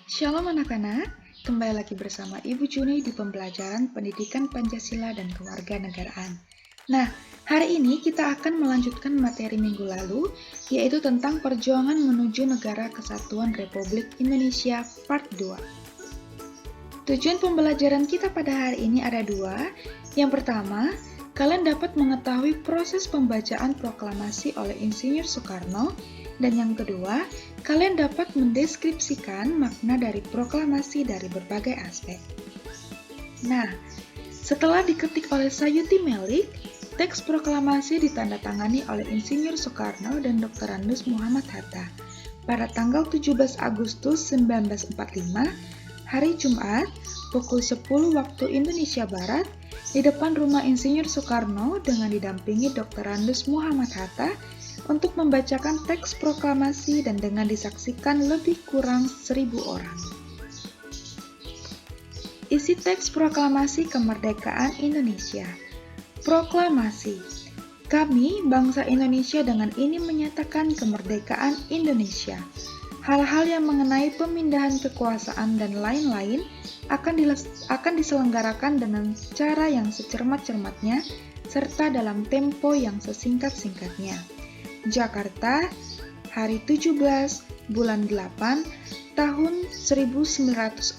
Shalom anak-anak, kembali lagi bersama Ibu Juni di pembelajaran Pendidikan Pancasila dan Kewarganegaraan. Nah, hari ini kita akan melanjutkan materi minggu lalu, yaitu tentang perjuangan menuju Negara Kesatuan Republik Indonesia Part 2. Tujuan pembelajaran kita pada hari ini ada dua. Yang pertama, kalian dapat mengetahui proses pembacaan proklamasi oleh Insinyur Soekarno, dan yang kedua, kalian dapat mendeskripsikan makna dari proklamasi dari berbagai aspek. Nah, setelah diketik oleh Sayuti Melik, teks proklamasi ditandatangani oleh Insinyur Soekarno dan Dr. Andes Muhammad Hatta pada tanggal 17 Agustus 1945, hari Jumat, pukul 10 waktu Indonesia Barat, di depan rumah Insinyur Soekarno dengan didampingi Dr. Andes Muhammad Hatta untuk membacakan teks proklamasi dan dengan disaksikan lebih kurang 1.000 orang. Isi teks proklamasi kemerdekaan Indonesia. Proklamasi. Kami, bangsa Indonesia, dengan ini menyatakan kemerdekaan Indonesia. Hal-hal yang mengenai pemindahan kekuasaan dan lain-lain akan diselenggarakan dengan cara yang secermat-cermatnya serta dalam tempo yang sesingkat-singkatnya. Jakarta, hari 17 bulan 8 tahun 1945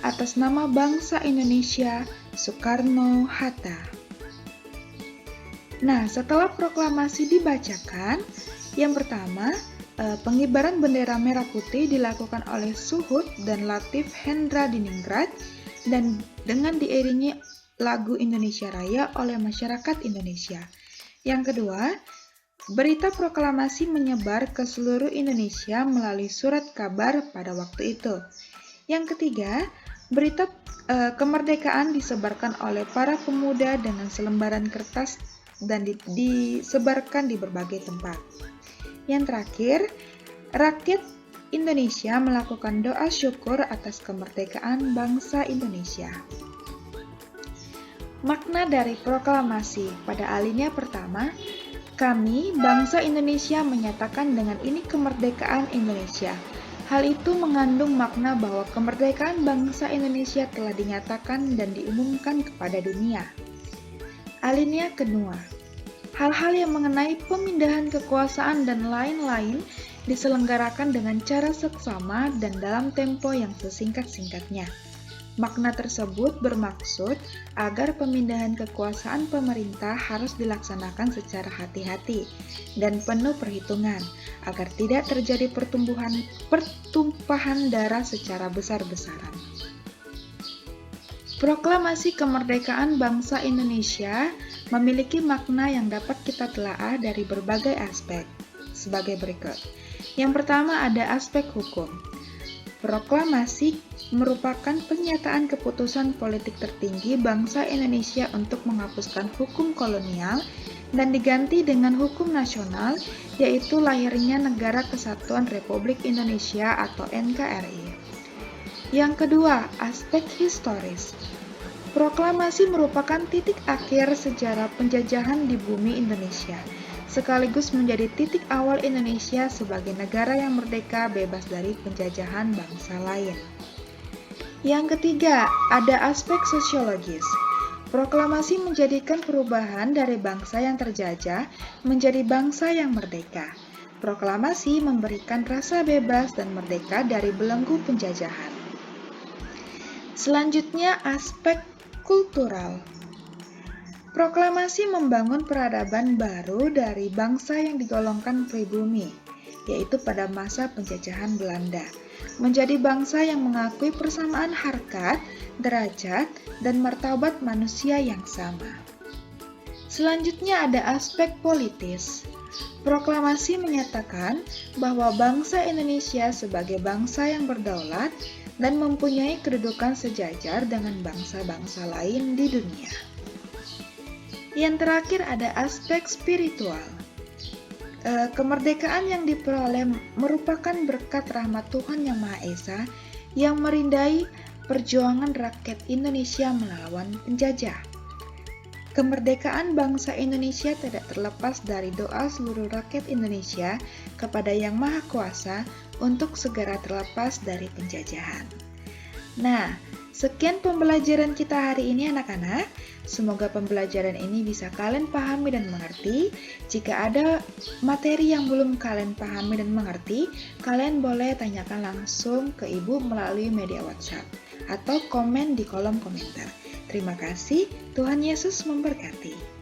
atas nama bangsa Indonesia, Soekarno-Hatta. Nah, setelah proklamasi dibacakan, yang pertama, pengibaran bendera merah putih dilakukan oleh Suhut dan Latif Hendra Diningrat dan dengan diiringi lagu Indonesia Raya oleh masyarakat Indonesia. Yang kedua, berita proklamasi menyebar ke seluruh Indonesia melalui surat kabar pada waktu itu. Yang ketiga, berita kemerdekaan disebarkan oleh para pemuda dengan selembaran kertas dan disebarkan di berbagai tempat. Yang terakhir, rakyat Indonesia melakukan doa syukur atas kemerdekaan bangsa Indonesia. Makna dari proklamasi pada alinea pertama, kami, bangsa Indonesia, menyatakan dengan ini kemerdekaan Indonesia. Hal itu mengandung makna bahwa kemerdekaan bangsa Indonesia telah dinyatakan dan diumumkan kepada dunia. Alinea kedua, hal-hal yang mengenai pemindahan kekuasaan dan lain-lain diselenggarakan dengan cara seksama dan dalam tempo yang sesingkat-singkatnya. Makna tersebut bermaksud agar pemindahan kekuasaan pemerintah harus dilaksanakan secara hati-hati dan penuh perhitungan agar tidak terjadi pertumpahan darah secara besar-besaran. Proklamasi kemerdekaan bangsa Indonesia memiliki makna yang dapat kita telaah dari berbagai aspek sebagai berikut. Yang pertama ada aspek hukum. Proklamasi merupakan pernyataan keputusan politik tertinggi bangsa Indonesia untuk menghapuskan hukum kolonial dan diganti dengan hukum nasional, yaitu lahirnya Negara Kesatuan Republik Indonesia atau NKRI. Yang kedua, aspek historis. Proklamasi merupakan titik akhir sejarah penjajahan di bumi Indonesia, sekaligus menjadi titik awal Indonesia sebagai negara yang merdeka bebas dari penjajahan bangsa lain. Yang ketiga, ada aspek sosiologis. Proklamasi menjadikan perubahan dari bangsa yang terjajah menjadi bangsa yang merdeka. Proklamasi memberikan rasa bebas dan merdeka dari belenggu penjajahan. Selanjutnya, aspek kultural. Proklamasi membangun peradaban baru dari bangsa yang digolongkan pribumi, yaitu pada masa penjajahan Belanda, menjadi bangsa yang mengakui persamaan harkat, derajat, dan martabat manusia yang sama. Selanjutnya ada aspek politis. Proklamasi menyatakan bahwa bangsa Indonesia sebagai bangsa yang berdaulat dan mempunyai kedudukan sejajar dengan bangsa-bangsa lain di dunia. Yang terakhir ada aspek spiritual. Kemerdekaan yang diperoleh merupakan berkat rahmat Tuhan Yang Maha Esa yang merindai perjuangan rakyat Indonesia melawan penjajah. Kemerdekaan bangsa Indonesia tidak terlepas dari doa seluruh rakyat Indonesia kepada Yang Maha Kuasa untuk segera terlepas dari penjajahan. Nah, sekian pembelajaran kita hari ini anak-anak. Semoga pembelajaran ini bisa kalian pahami dan mengerti. Jika ada materi yang belum kalian pahami dan mengerti, kalian boleh tanyakan langsung ke Ibu melalui media WhatsApp atau komen di kolom komentar. Terima kasih, Tuhan Yesus memberkati.